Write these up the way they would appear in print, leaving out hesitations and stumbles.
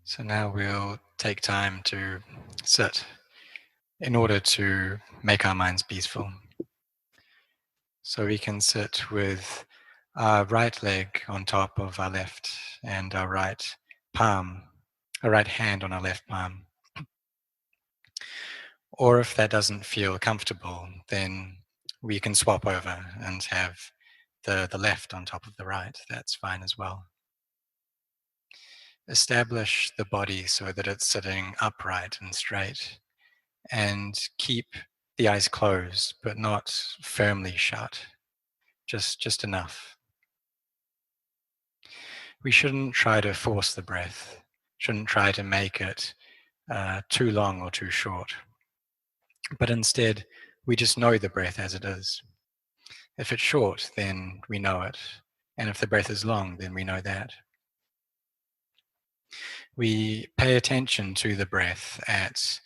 So now we'll take time to sit in order to make our minds peaceful. So we can sit with our right leg on top of our left and our right palm, our right hand on our left palm. Or if that doesn't feel comfortable, then we can swap over and have the left on top of the right. That's fine as well. Establish the body so that it's sitting upright and straight, and keep the eyes closed but not firmly shut, just enough. We shouldn't try to force the breath, shouldn't try to make it too long or too short, but instead we just know the breath as it is. If it's short, then we know it, and if the breath is long, then we know that. We pay attention to the breath at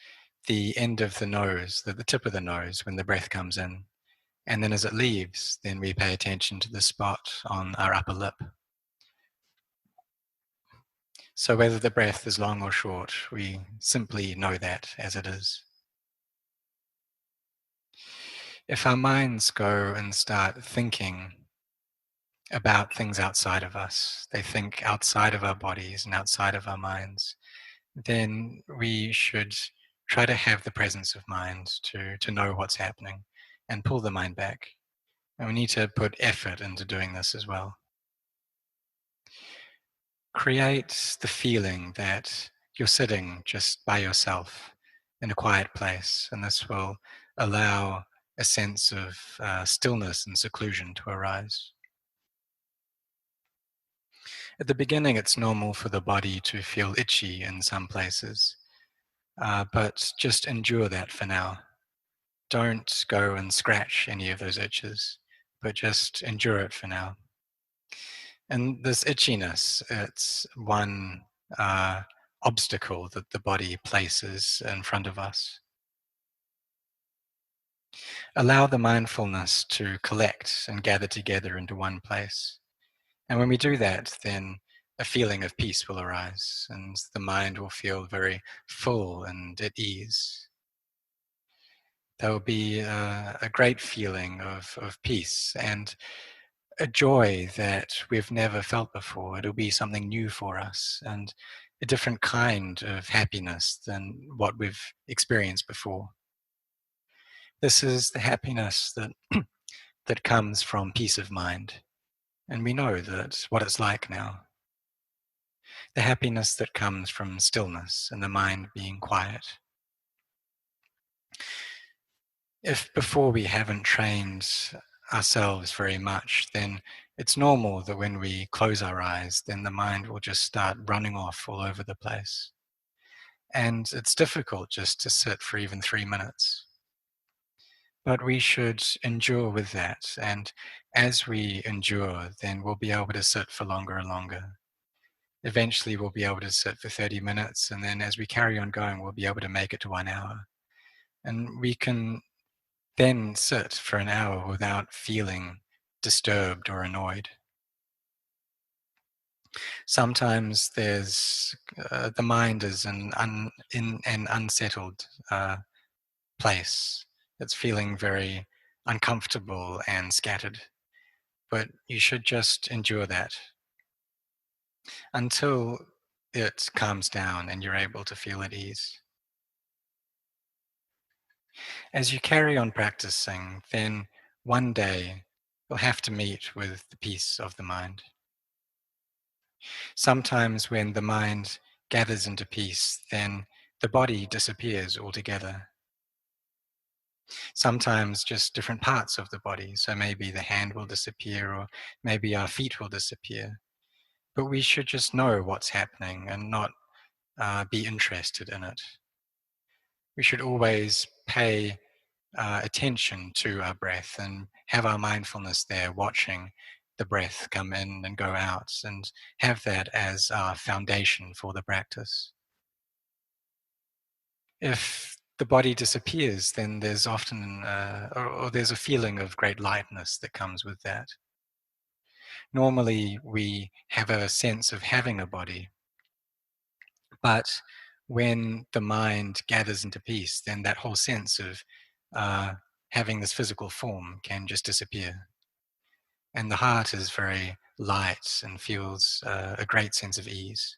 the end of the nose, the tip of the nose, when the breath comes in. And then as it leaves, then we pay attention to the spot on our upper lip. So whether the breath is long or short, we simply know that as it is. If our minds go and start thinking about things outside of us, they think outside of our bodies and outside of our minds, then we should try to have the presence of mind to know what's happening and pull the mind back. And we need to put effort into doing this as well. Create the feeling that you're sitting just by yourself in a quiet place, and this will allow a sense of stillness and seclusion to arise. At the beginning, it's normal for the body to feel itchy in some places, but just endure that for now. Don't go and scratch any of those itches, but just endure it for now. And this itchiness, it's one obstacle that the body places in front of us. Allow the mindfulness to collect and gather together into one place. And when we do that, then a feeling of peace will arise and the mind will feel very full and at ease. There will be a great feeling of peace and a joy that we've never felt before. It'll be something new for us and a different kind of happiness than what we've experienced before. This is the happiness that that comes from peace of mind. And we know that what it's like now. The happiness that comes from stillness and the mind being quiet. If before we haven't trained ourselves very much, then it's normal that when we close our eyes, then the mind will just start running off all over the place. And it's difficult just to sit for even 3 minutes. But we should endure with that. And as we endure, then we'll be able to sit for longer and longer. Eventually, we'll be able to sit for 30 minutes. And then as we carry on going, we'll be able to make it to 1 hour. And we can then sit for an hour without feeling disturbed or annoyed. Sometimes there's the mind is in an unsettled place. It's feeling very uncomfortable and scattered. But you should just endure that until it calms down and you're able to feel at ease. As you carry on practicing, then one day you'll have to meet with the peace of the mind. Sometimes when the mind gathers into peace, then the body disappears altogether. Sometimes just different parts of the body. So maybe the hand will disappear or maybe our feet will disappear. But we should just know what's happening and not be interested in it. We should always pay attention to our breath and have our mindfulness there watching the breath come in and go out and have that as our foundation for the practice. If the body disappears, then there's often, or there's a feeling of great lightness that comes with that. Normally, we have a sense of having a body, But when the mind gathers into peace, then that whole sense of uh, having this physical form can just disappear. And the heart is very light and feels a great sense of ease.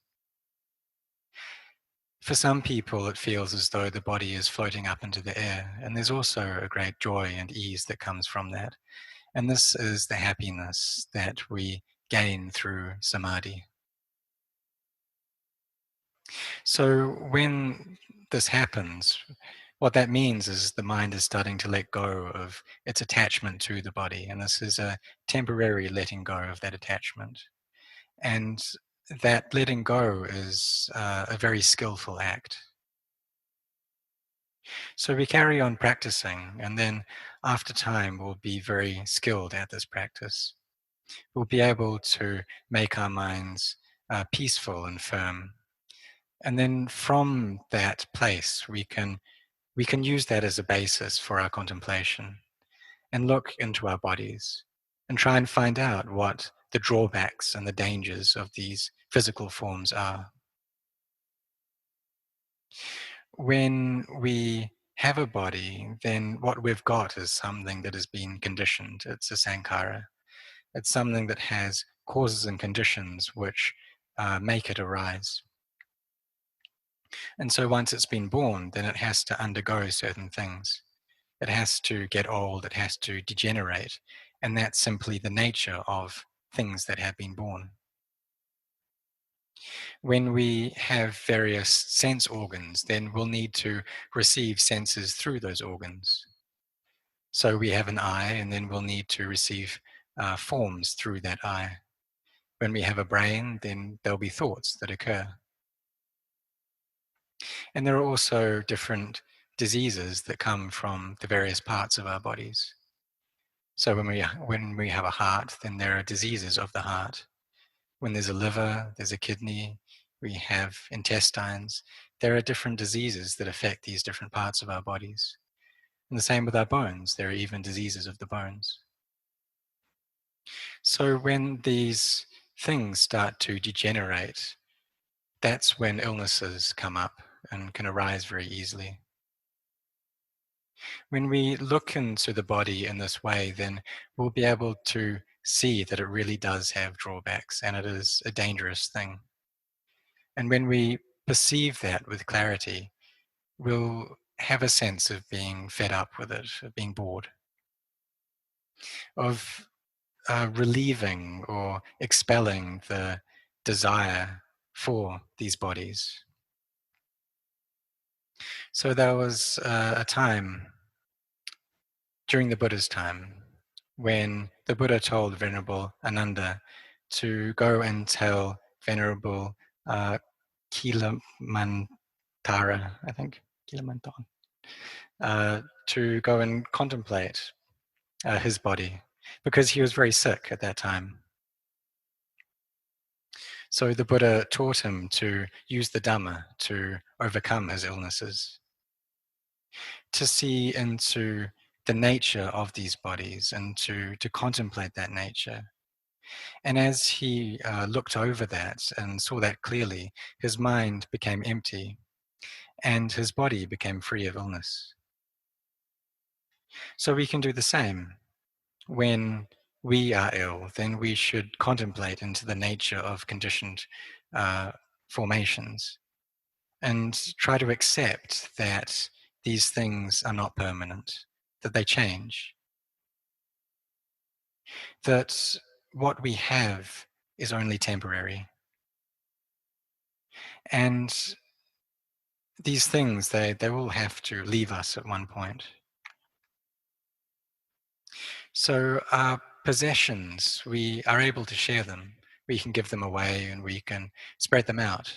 For some people, it feels as though the body is floating up into the air, and there's also a great joy and ease that comes from that. And this is the happiness that we gain through samadhi. So when this happens, what that means is the mind is starting to let go of its attachment to the body, and this is a temporary letting go of that attachment. And that letting go is a very skillful act. So we carry on practicing, and then after time, we'll be very skilled at this practice. We'll be able to make our minds peaceful and firm. And then from that place, we can use that as a basis for our contemplation and look into our bodies and try and find out what the drawbacks and the dangers of these physical forms are. When we have a body, then what we've got is something that has been conditioned. It's a sankhara. It's something that has causes and conditions which make it arise. And so once it's been born, then it has to undergo certain things. It has to get old, it has to degenerate. And that's simply the nature of things that have been born. When we have various sense organs, then we'll need to receive senses through those organs. So we have an eye, and then we'll need to receive forms through that eye. When we have a brain, then there'll be thoughts that occur. And there are also different diseases that come from the various parts of our bodies. So when we have a heart, then there are diseases of the heart. When there's a liver, there's a kidney, we have intestines. There are different diseases that affect these different parts of our bodies. And the same with our bones. There are even diseases of the bones. So when these things start to degenerate, that's when illnesses come up and can arise very easily. When we look into the body in this way, then we'll be able to see that it really does have drawbacks and it is a dangerous thing. And when we perceive that with clarity, we'll have a sense of being fed up with it, of being bored, of relieving or expelling the desire for these bodies. So there was a time during the Buddha's time when the Buddha told Venerable Ananda to go and tell Venerable uh, Kilamantara, I think, Kilamantan, to go and contemplate his body because he was very sick at that time. So the Buddha taught him to use the Dhamma to overcome his illnesses, to see into the nature of these bodies and to contemplate that nature. And as he looked over that and saw that clearly, his mind became empty and his body became free of illness. So we can do the same. When we are ill, then we should contemplate into the nature of conditioned uh, formations and try to accept that these things are not permanent, that they change, that what we have is only temporary. And these things, they will have to leave us at one point. So our possessions, we are able to share them. We can give them away and we can spread them out.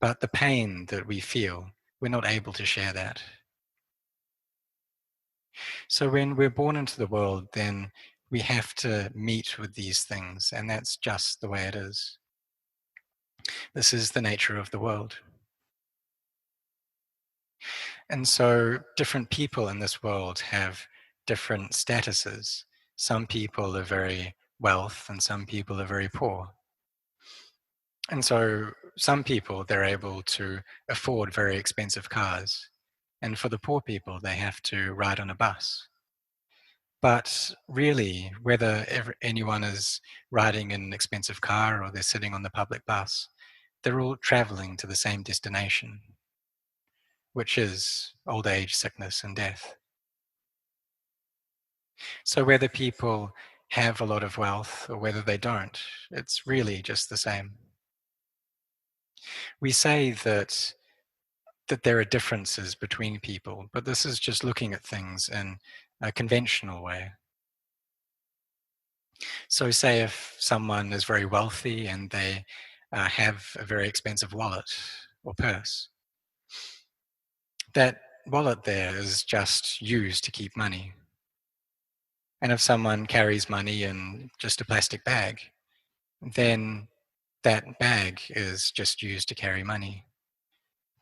But the pain that we feel, we're not able to share that. So when we're born into the world, then we have to meet with these things, and that's just the way it is. This is the nature of the world. And so different people in this world have different statuses. Some people are very wealth and some people are very poor. And so some people, they're able to afford very expensive cars. And for the poor people, they have to ride on a bus. But really, whether anyone is riding in an expensive car or they're sitting on the public bus, they're all traveling to the same destination, which is old age, sickness, and death. So whether people have a lot of wealth or whether they don't, it's really just the same. We say that there are differences between people, but this is just looking at things in a conventional way. So say if someone is very wealthy and they have a very expensive wallet or purse, that wallet there is just used to keep money. And if someone carries money in just a plastic bag, then that bag is just used to carry money.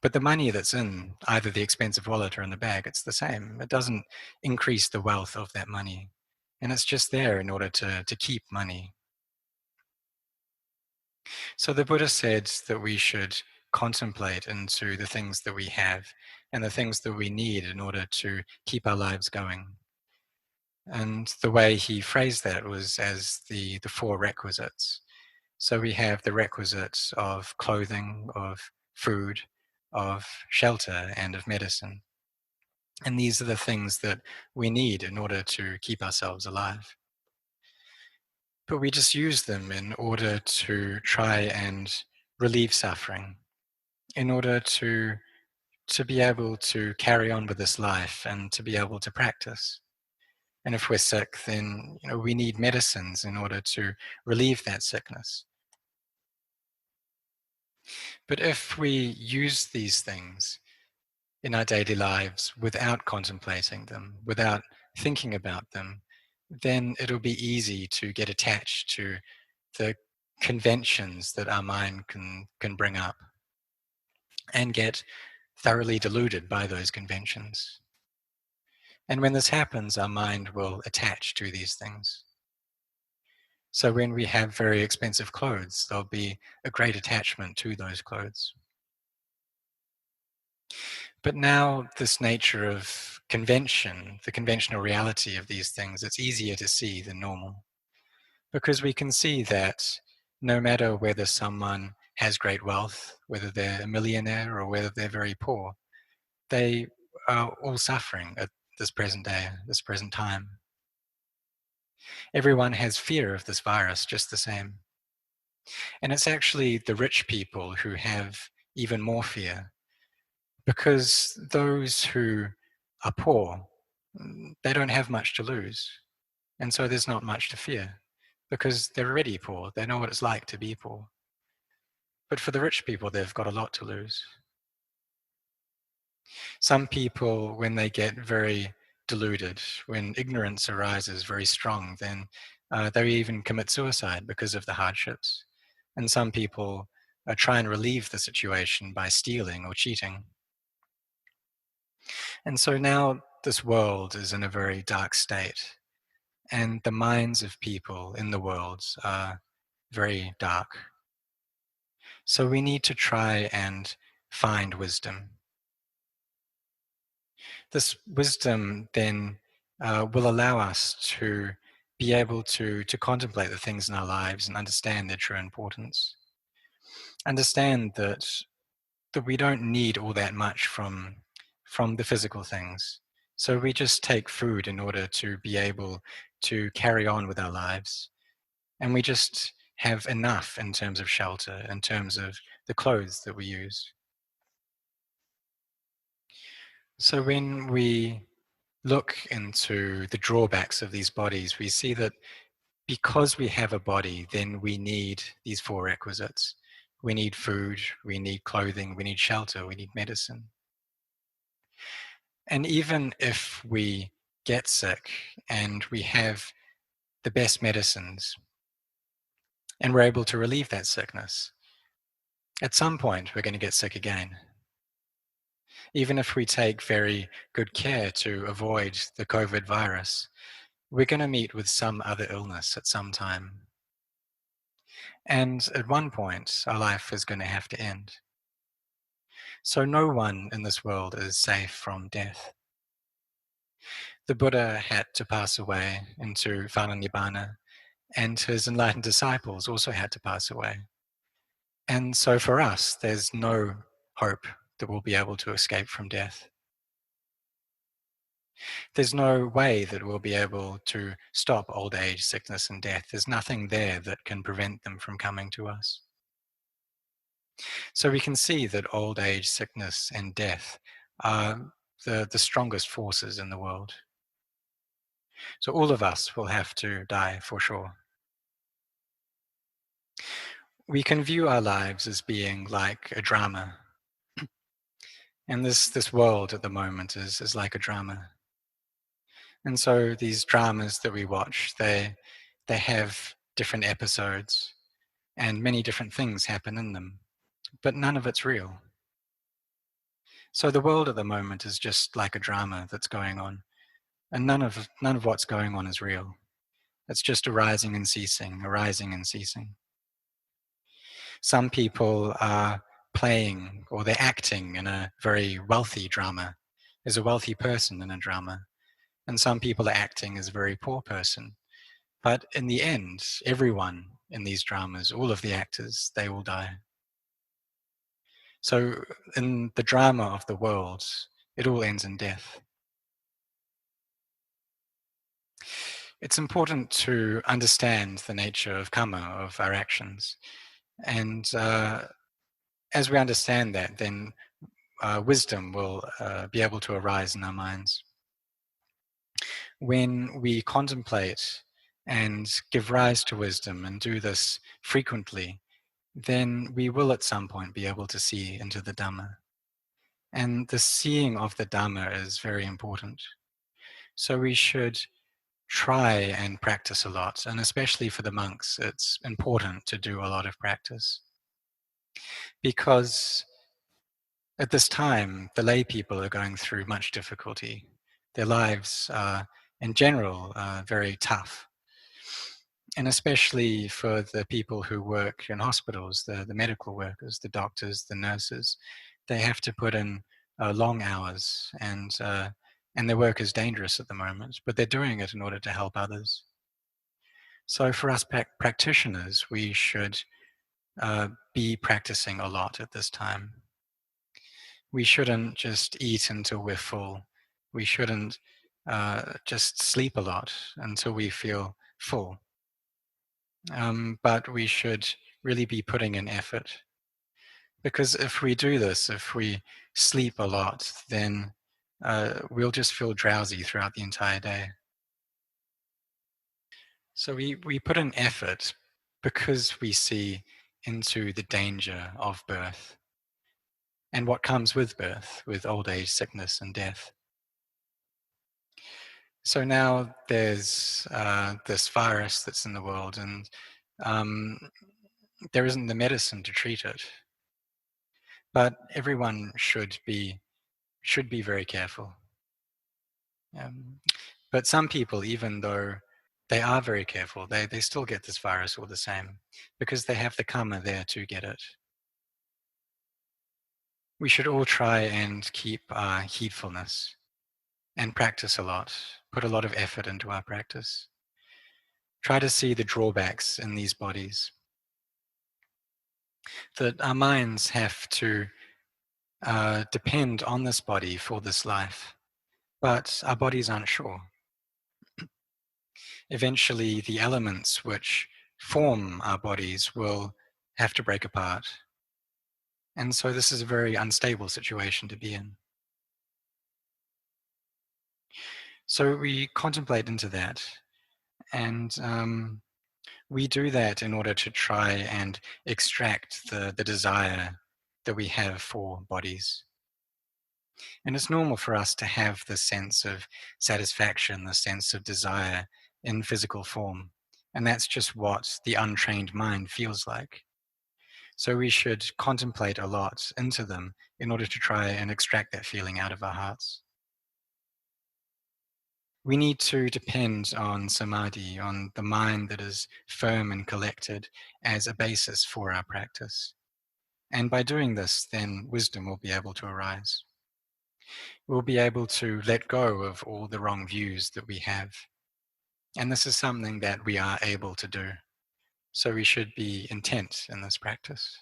But the money that's in either the expensive wallet or in the bag, it's the same. It doesn't increase the wealth of that money. And it's just there in order to keep money. So the Buddha said that we should contemplate into the things that we have and the things that we need in order to keep our lives going. And the way he phrased that was as the four requisites. So we have the requisites of clothing, of food, of shelter, and of medicine. And these are the things that we need in order to keep ourselves alive. But we just use them in order to try and relieve suffering, in order to be able to carry on with this life and to be able to practice. And if we're sick, then we need medicines in order to relieve that sickness. But if we use these things in our daily lives without contemplating them, without thinking about them, then it'll be easy to get attached to the conventions that our mind can bring up and get thoroughly deluded by those conventions. And when this happens, our mind will attach to these things. So when we have very expensive clothes, there'll be a great attachment to those clothes. But now, this nature of convention, the conventional reality of these things, it's easier to see than normal. Because we can see that no matter whether someone has great wealth, whether they're a millionaire or whether they're very poor, they are all suffering at this present day, this present time. Everyone has fear of this virus just the same. And it's actually the rich people who have even more fear, because those who are poor, they don't have much to lose. And so there's not much to fear because they're already poor. They know what it's like to be poor. But for the rich people, they've got a lot to lose. Some people, when they get very deluded, when ignorance arises very strong, then they even commit suicide because of the hardships. And some people try and relieve the situation by stealing or cheating. And so now this world is in a very dark state, and the minds of people in the world are very dark. So we need to try and find wisdom. This wisdom then will allow us to be able to contemplate the things in our lives and understand their true importance. Understand that we don't need all that much from the physical things. So we just take food in order to be able to carry on with our lives. And we just have enough in terms of shelter, in terms of the clothes that we use. So when we look into the drawbacks of these bodies, we see that because we have a body, then we need these four requisites. We need food, we need clothing, we need shelter, we need medicine. And even if we get sick and we have the best medicines and we're able to relieve that sickness, at some point we're going to get sick again. Even if we take very good care to avoid the COVID virus, we're going to meet with some other illness at some time. And at one point, our life is going to have to end. So no one in this world is safe from death. The Buddha had to pass away into Nibbana, and his enlightened disciples also had to pass away. And so for us, there's no hope that we'll be able to escape from death. There's no way that we'll be able to stop old age, sickness, and death. There's nothing there that can prevent them from coming to us. So we can see that old age, sickness, and death are the strongest forces in the world. So all of us will have to die for sure. We can view our lives as being like a drama. And this world at the moment is like a drama. And so these dramas that we watch, they have different episodes and many different things happen in them, but none of it's real. So the world at the moment is just like a drama that's going on, and none of what's going on is real. It's just arising and ceasing, arising and ceasing. Some people are playing or they're acting in a very wealthy drama. There's a wealthy person in a drama, and some people are acting as a very poor person. But in the end, everyone in these dramas, all of the actors, they will die. So in the drama of the world, it all ends in death. It's important to understand the nature of karma, of our actions. And as we understand that, then wisdom will be able to arise in our minds. When we contemplate and give rise to wisdom and do this frequently, then we will at some point be able to see into the Dhamma. And the seeing of the Dhamma is very important. So we should try and practice a lot. And especially for the monks, it's important to do a lot of practice. Because at this time, the lay people are going through much difficulty. Their lives are, in general, very tough. And especially for the people who work in hospitals, the medical workers, the doctors, the nurses, they have to put in long hours, and their work is dangerous at the moment, but they're doing it in order to help others. So for us practitioners, we should be practicing a lot at this time. We shouldn't just eat until we're full. We shouldn't just sleep a lot until we feel full. But we should really be putting in effort. Because if we do this, if we sleep a lot, then we'll just feel drowsy throughout the entire day. So we put in effort because we see into the danger of birth and what comes with birth, with old age, sickness, and death. So now there's this virus that's in the world, and um, there isn't the medicine to treat it. But everyone should be very careful. Um, but some people, even though they are very careful, they still get this virus all the same because they have the karma there to get it. We should all try and keep our heedfulness and practice a lot, put a lot of effort into our practice. Try to see the drawbacks in these bodies. That our minds have to depend on this body for this life, but our bodies aren't sure. Eventually, the elements which form our bodies will have to break apart. And so this is a very unstable situation to be in. So we contemplate into that, and we do that in order to try and extract the desire that we have for bodies. And it's normal for us to have the sense of satisfaction, the sense of desire in physical form. And that's just what the untrained mind feels like. So we should contemplate a lot into them in order to try and extract that feeling out of our hearts. We need to depend on samadhi, on the mind that is firm and collected, as a basis for our practice. And by doing this, then wisdom will be able to arise. We'll be able to let go of all the wrong views that we have. And this is something that we are able to do. So we should be intent in this practice.